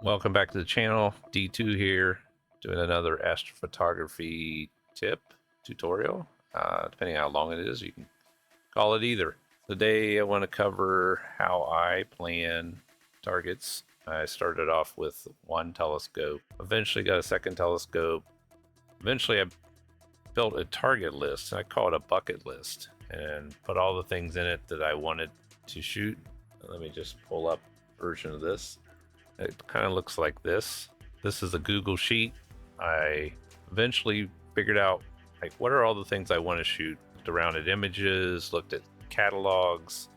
Welcome back to the channel. D2 here, doing another astrophotography tip tutorial. Depending on how long it is, you can call it either. Today I want to cover how I plan targets. I started off with one telescope, eventually got a second telescope. Eventually I built a target list. I call it a bucket list and put all the things in it that I wanted to shoot. Let me just pull up a version of this. It kind of looks like this. This is a Google sheet. I eventually figured out like what are all the things I want to shoot. Looked around at images, looked at catalogs,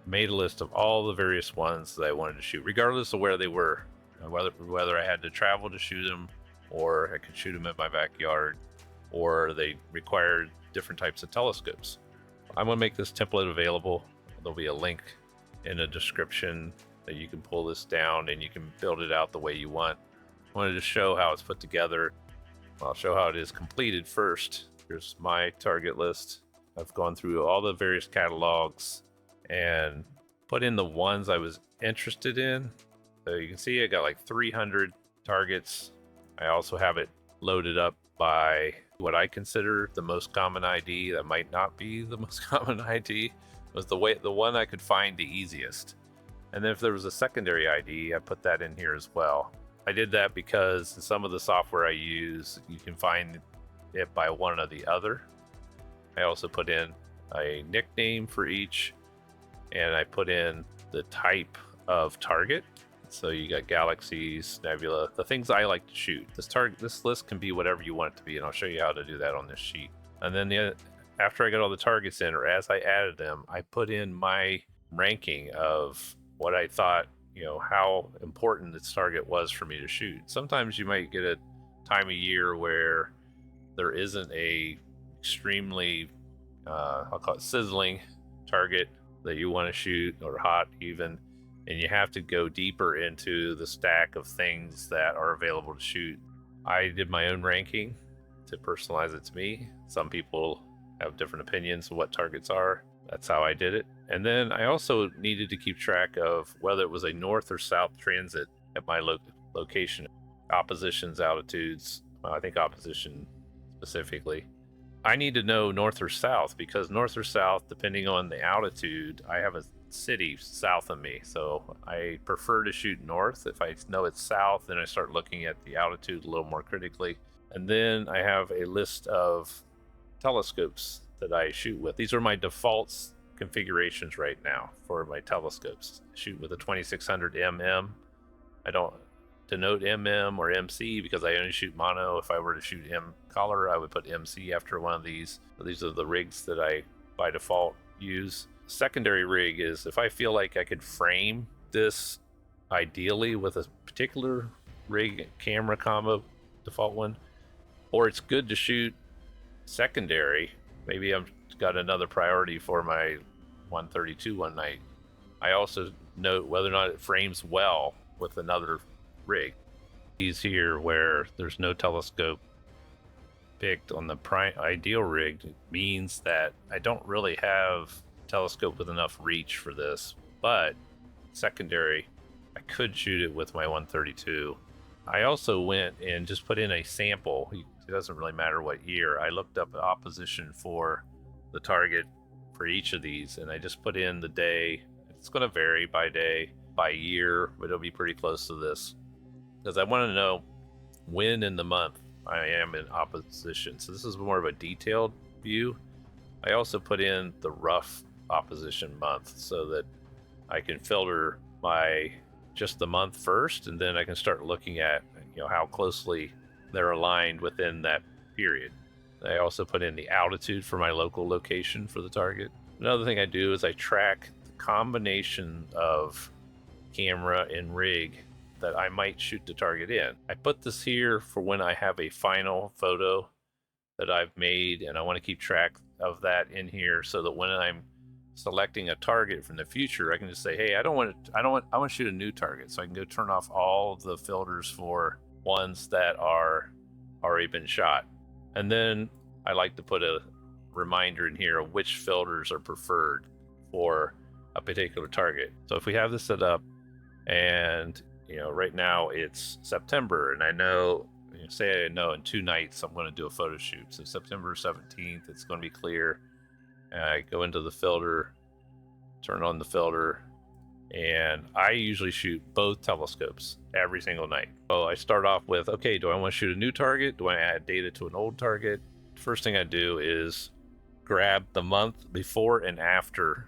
made a list of all the various ones that I wanted to shoot, regardless of where they were, whether I had to travel to shoot them, or I could shoot them in my backyard, or they required different types of telescopes. I'm going to make this template available. There'll be a link in the description that you can pull this down and you can build it out the way you want. I wanted to show how it's put together. I'll show how it is completed first. Here's my target list. I've gone through all the various catalogs and put in the ones I was interested in. So you can see I got like 300 targets. I also have it loaded up by what I consider the most common ID. That might not be the most common ID. It was the one I could find the easiest. And then if there was a secondary ID, I put that in here as well. I did that because some of the software I use, you can find it by one or the other. I also put in a nickname for each, and I put in the type of target. So you got galaxies, nebula, the things I like to shoot. This list can be whatever you want it to be, and I'll show you how to do that on this sheet. And then after I got all the targets in, or as I added them, I put in my ranking of what I thought, how important this target was for me to shoot. Sometimes you might get a time of year where there isn't a extremely, I'll call it sizzling target that you want to shoot, or hot even, and you have to go deeper into the stack of things that are available to shoot. I did my own ranking to personalize it to me. Some people have different opinions of what targets are. That's how I did it. And then I also needed to keep track of whether it was a north or south transit at my location. Oppositions, altitudes, I think opposition specifically. I need to know north or south because north or south, depending on the altitude, I have a city south of me. So I prefer to shoot north. If I know it's south, then I start looking at the altitude a little more critically. And then I have a list of telescopes that I shoot with. These are my defaults configurations right now for my telescopes. I shoot with a 2600 mm. I don't denote mm or MC because I only shoot mono. If I were to shoot M color, I would put MC after one of these. So these are the rigs that I by default use. Secondary rig is if I feel like I could frame this ideally with a particular rig camera combo, default one, or it's good to shoot secondary. Maybe I've got another priority for my 132 one night. I also note whether or not it frames well with another rig. These here where there's no telescope picked on the ideal rig means that I don't really have a telescope with enough reach for this, but secondary, I could shoot it with my 132. I also went and just put in a sample. It doesn't really matter what year. I looked up the opposition for the target for each of these, and I just put in the day. It's going to vary by day, by year, but it'll be pretty close to this because I want to know when in the month I am in opposition. So this is more of a detailed view. I also put in the rough opposition month so that I can filter my just the month first, and then I can start looking at how closely they're aligned within that period. I also put in the altitude for my local location for the target. Another thing I do is I track the combination of camera and rig that I might shoot the target in. I put this here for when I have a final photo that I've made, and I want to keep track of that in here so that when I'm selecting a target from the future, I can just say, hey, I want to shoot a new target. So I can go turn off all of the filters for ones that are already been shot. And then I like to put a reminder in here of which filters are preferred for a particular target. So if we have this set up and right now it's September, and I know, say I know in 2 nights I'm going to do a photo shoot. So September 17th, it's going to be clear. And I go into the filter, turn on the filter, and I usually shoot both telescopes every single night. So I start off with, okay, do I want to shoot a new target? Do I add data to an old target? First thing I do is grab the month before and after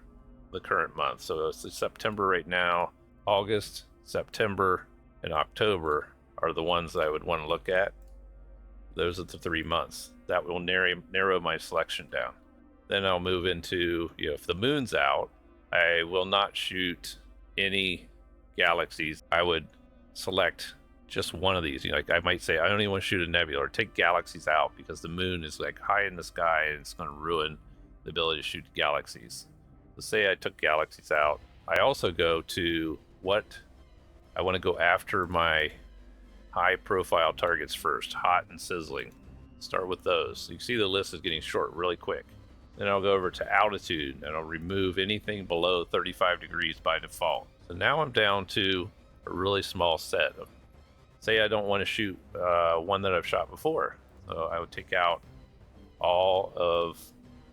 the current month. So it's September right now. August, September, and October are the ones that I would want to look at. Those are the 3 months. That will narrow my selection down. Then I'll move into, if the moon's out, I will not shoot any galaxies. I would select just one of these. Like I might say, I don't even want to shoot a nebula, or take galaxies out because the moon is like high in the sky and it's going to ruin the ability to shoot galaxies. So say I took galaxies out. I also go to what I want to go after my high profile targets first, hot and sizzling. Start with those. So you see the list is getting short really quick. Then I'll go over to altitude and I'll remove anything below 35 degrees by default. So now I'm down to a really small set. Say I don't want to shoot one that I've shot before. So I would take out all of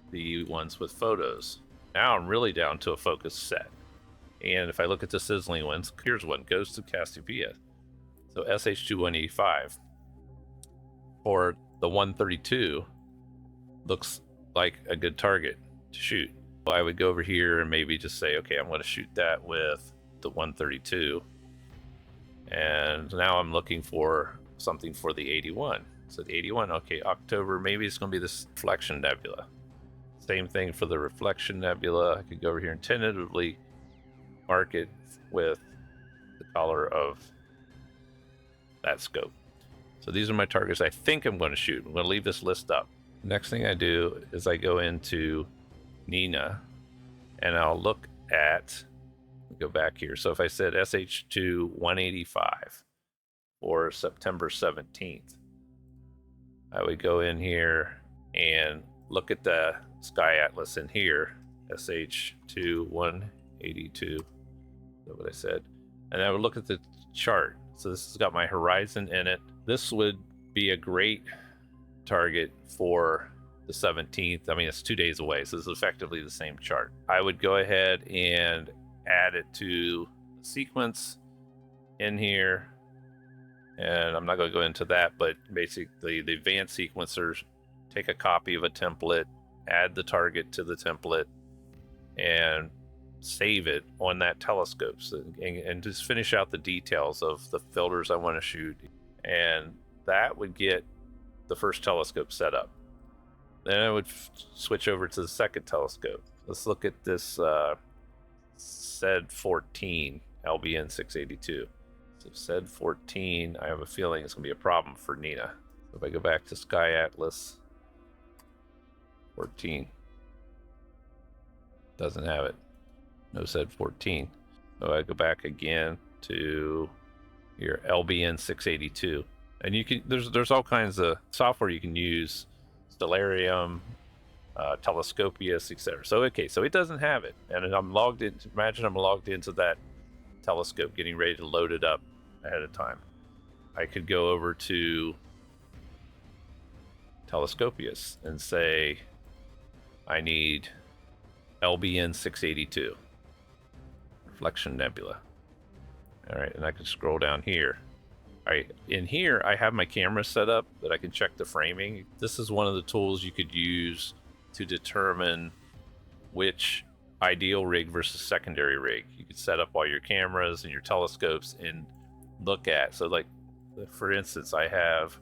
the ones with photos. Now I'm really down to a focus set. And if I look at the sizzling ones, here's one, goes to Cassiopeia. So SH2185 for the 132 looks like a good target to shoot. Well, I would go over here and maybe just say, okay, I'm going to shoot that with the 132. And now I'm looking for something for the 81. So the 81, okay, October, maybe it's going to be this reflection nebula. Same thing for the reflection nebula. I could go over here and tentatively mark it with the color of that scope. So these are my targets I think I'm going to shoot. I'm going to leave this list up. Next thing I do is I go into Nina and I'll look at, go back here. So if I said SH2 185 for September 17th, I would go in here and look at the sky atlas in here, SH2 182. Is that what I said? And I would look at the chart. So this has got my horizon in it. This would be a great target for the 17th. I mean, it's 2 days away, so it's effectively the same chart. I would go ahead and add it to the sequence in here. And I'm not going to go into that, but basically the advanced sequencers take a copy of a template, add the target to the template, and save it on that telescope, and just finish out the details of the filters I want to shoot. And that would get the first telescope set up. Then I would switch over to the second telescope. Let's look at this SED 14 LBN 682. So SED 14, I have a feeling it's going to be a problem for Nina. So if I go back to Sky Atlas 14, doesn't have it. No SED 14. So I go back again to your LBN 682, and you can there's all kinds of software you can use, Stellarium, Telescopius, etc. So okay, so it doesn't have it, and I'm logged in. Imagine I'm logged into that telescope, getting ready to load it up ahead of time. I could go over to Telescopius and say I need LBN 682 reflection nebula. All right, and I can scroll down here. All right, in here I have my camera set up that I can check the framing. This is one of the tools you could use to determine which ideal rig versus secondary rig. You could set up all your cameras and your telescopes and look at. So like, for instance, I have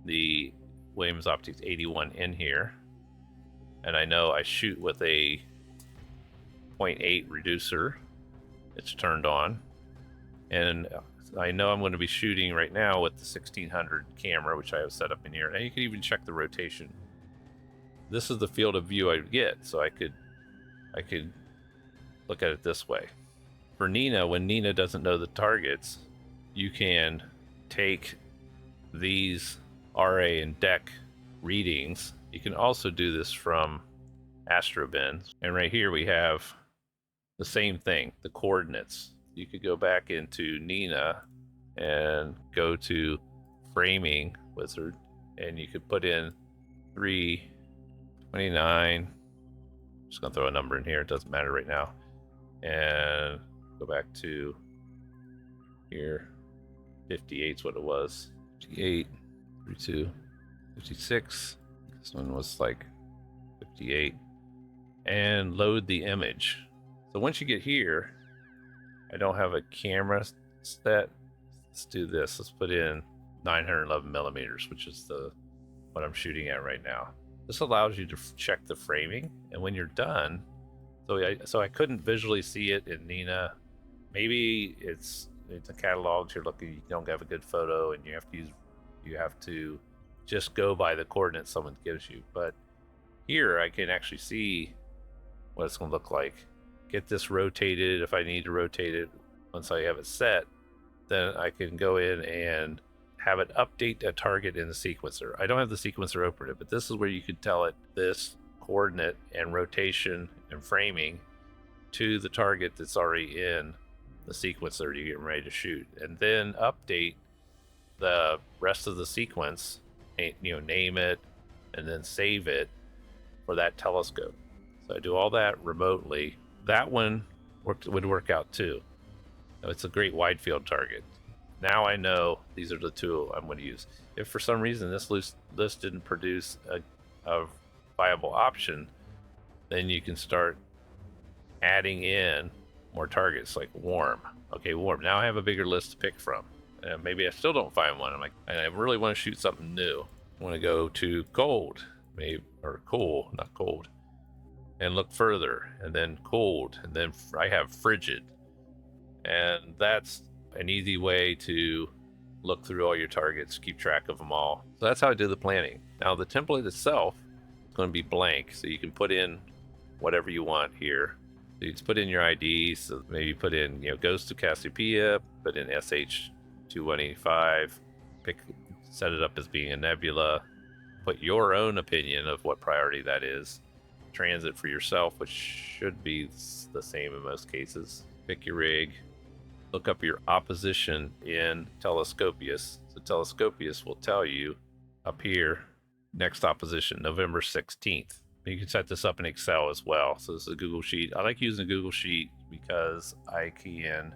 the Williams Optics 81 in here, and I know I shoot with a 0.8 reducer. It's turned on, and I know I'm going to be shooting right now with the 1600 camera, which I have set up in here. And you can even check the rotation. This is the field of view I would get, so I could look at it this way. For Nina, when Nina doesn't know the targets, you can take these RA and DEC readings. You can also do this from Astrobin, and right here we have the same thing, the coordinates. You could go back into Nina and go to framing wizard, and you could put in 329. I'm just gonna throw a number in here, it doesn't matter right now, and go back to here. 58 is what it was. 58, 32, 56. This one was like 58. And load the image. So once you get here, I don't have a camera set. Let's do this. Let's put in 911 millimeters, which is what I'm shooting at right now. This allows you to check the framing, and when you're done, so I couldn't visually see it in Nina. Maybe it's a catalog. You're looking, you don't have a good photo, and you have to just go by the coordinates someone gives you. But here I can actually see what it's going to look like. Get this rotated if I need to rotate it. Once I have it set, then I can go in and have it update a target in the sequencer. I don't have the sequencer open, but this is where you could tell it this coordinate and rotation and framing to the target that's already in the sequencer you're getting ready to shoot, and then update the rest of the sequence, name it, and then save it for that telescope. So I do all that remotely. That one would work out too. It's a great wide field target. Now I know these are the two I'm going to use. If for some reason this list didn't produce a viable option, then you can start adding in more targets like warm. Okay, warm. Now I have a bigger list to pick from. Maybe I still don't find one. I'm like, and I really want to shoot something new. I want to go to cold, maybe, or cool, not cold, and look further, and then cold, and then I have frigid. And that's an easy way to look through all your targets, keep track of them all. So that's how I do the planning. Now the template itself is going to be blank, so you can put in whatever you want here. So you just put in your ID, so maybe put in, goes to Cassiopeia, put in SH2185, set it up as being a nebula, put your own opinion of what priority that is, transit for yourself, which should be the same in most cases. Pick your rig, look up your opposition in Telescopius. So Telescopius will tell you up here, next opposition, November 16th. You can set this up in Excel as well. So this is a Google Sheet. I like using a Google Sheet because I can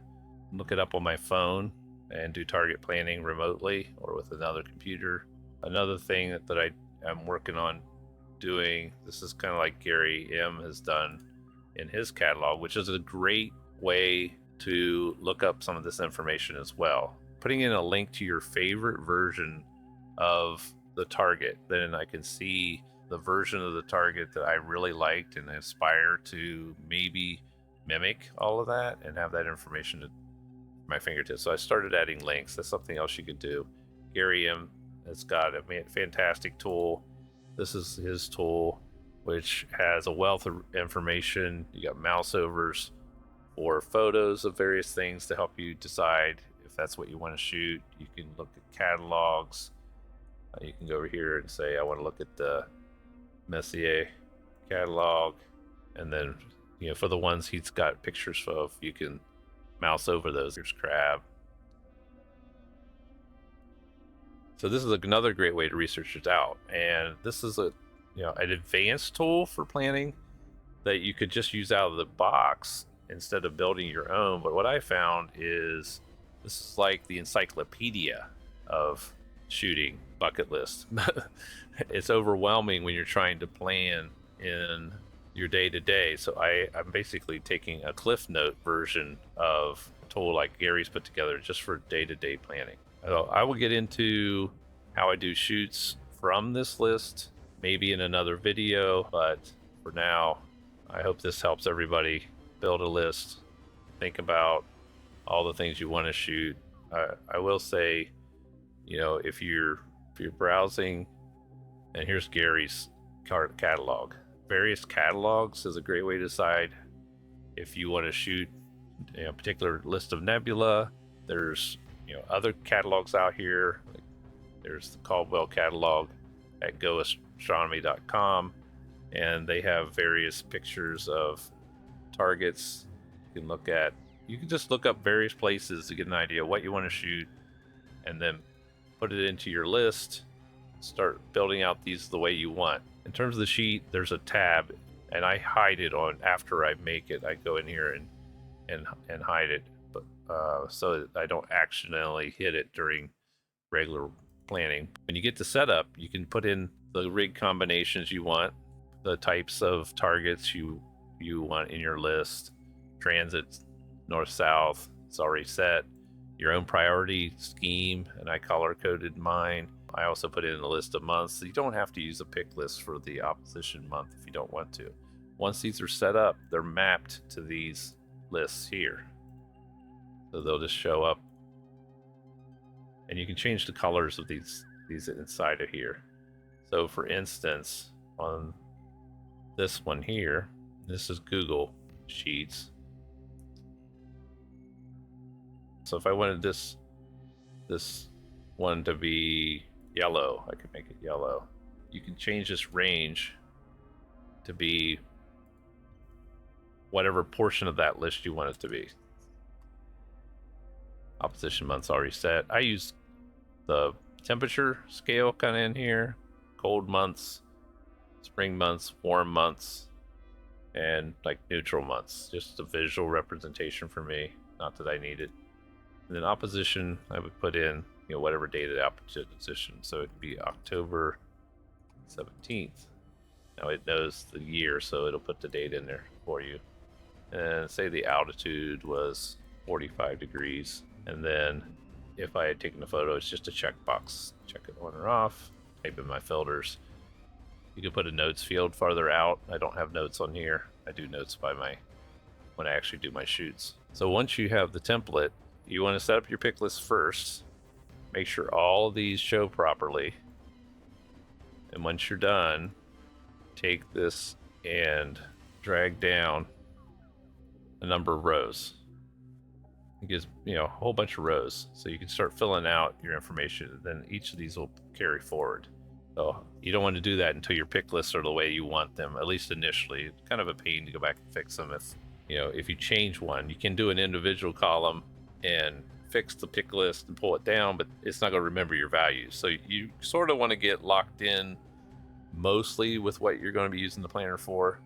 look it up on my phone and do target planning remotely or with another computer. Another thing that I am working on doing, this is kind of like Gary M has done in his catalog, which is a great way to look up some of this information as well. Putting in a link to your favorite version of the target, then I can see the version of the target that I really liked and aspire to maybe mimic all of that and have that information at my fingertips. So I started adding links. That's something else you could do. Gary M has got a fantastic tool. This is his tool, which has a wealth of information. You got mouse overs or photos of various things to help you decide if that's what you want to shoot. You can look at catalogs. You can go over here and say, I want to look at the Messier catalog, and then for the ones he's got pictures of, you can mouse over those. Here's crab. So this is another great way to research it out, and this is an advanced tool for planning that you could just use out of the box instead of building your own. But what I found is this is like the encyclopedia of shooting bucket list. It's overwhelming when you're trying to plan in your day-to-day. So I'm basically taking a Cliff Note version of a tool like Gary's put together just for day-to-day planning. I will get into how I do shoots from this list maybe in another video, but for now, I hope this helps everybody build a list, think about all the things you want to shoot. I will say, if you're browsing, and here's Gary's catalog. Various catalogs is a great way to decide if you want to shoot a particular list of nebula. There's other catalogs out here. There's the Caldwell catalog at goastronomy.com, and they have various pictures of targets you can look at. You can just look up various places to get an idea of what you want to shoot, and then put it into your list. Start building out these the way you want. In terms of the sheet, there's a tab, and I hide it on after I make it. I go in here and hide it, but so that I don't accidentally hit it during regular planning. When you get to setup, you can put in the rig combinations you want, the types of targets you want in your list, transits, north south. It's already set. Your own priority scheme, and I color coded mine. I also put it in a list of months, so you don't have to use a pick list for the opposition month if you don't want to. Once these are set up, they're mapped to these lists here, so they'll just show up, and you can change the colors of these inside of here. So for instance, on this one here, this is Google Sheets. So if I wanted this one to be yellow, I could make it yellow. You can change this range to be whatever portion of that list you want it to be. Opposition month's already set. I use the temperature scale kind of in here. Cold months, spring months, warm months, and like neutral months. Just a visual representation for me. Not that I need it. And then opposition, I would put in, whatever date of the opposition. So it'd be October 17th. Now it knows the year, so it'll put the date in there for you. And say the altitude was 45 degrees. And then if I had taken a photo, it's just a checkbox. Check it on or off. Type in my filters. You can put a notes field farther out. I don't have notes on here. I do notes by when I actually do my shoots. So once you have the template, you want to set up your pick list first. Make sure all of these show properly. And once you're done, take this and drag down a number of rows. It gives a whole bunch of rows, so you can start filling out your information. Then each of these will carry forward. So you don't want to do that until your pick lists are the way you want them, at least initially. It's kind of a pain to go back and fix them. If you change one, you can do an individual column and fix the pick list and pull it down, but it's not going to remember your values. So you sort of want to get locked in mostly with what you're going to be using the planner for.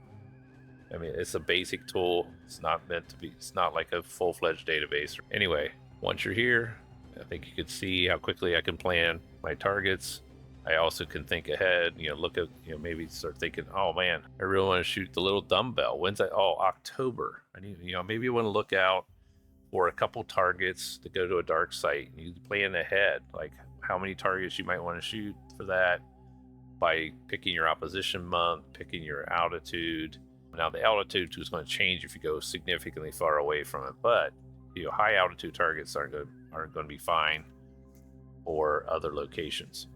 I mean, it's a basic tool. It's not like a full-fledged database. Anyway, once you're here, I think you could see how quickly I can plan my targets. I also can think ahead, look at, maybe start thinking, oh man, I really want to shoot the little dumbbell. When's that? Oh, October. I need, maybe you want to look out for a couple targets to go to a dark site. You plan ahead, like how many targets you might want to shoot for that by picking your opposition month, picking your altitude. Now the altitude is going to change if you go significantly far away from it, but high altitude targets aren't going to be fine for other locations.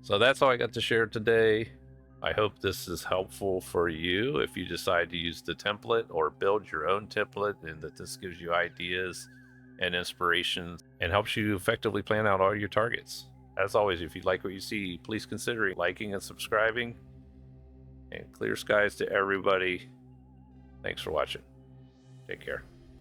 So that's all I got to share today. I hope this is helpful for you if you decide to use the template or build your own template, and that this gives you ideas and inspirations and helps you effectively plan out all your targets. As always, if you like what you see, please consider liking and subscribing. And clear skies to everybody. Thanks for watching. Take care.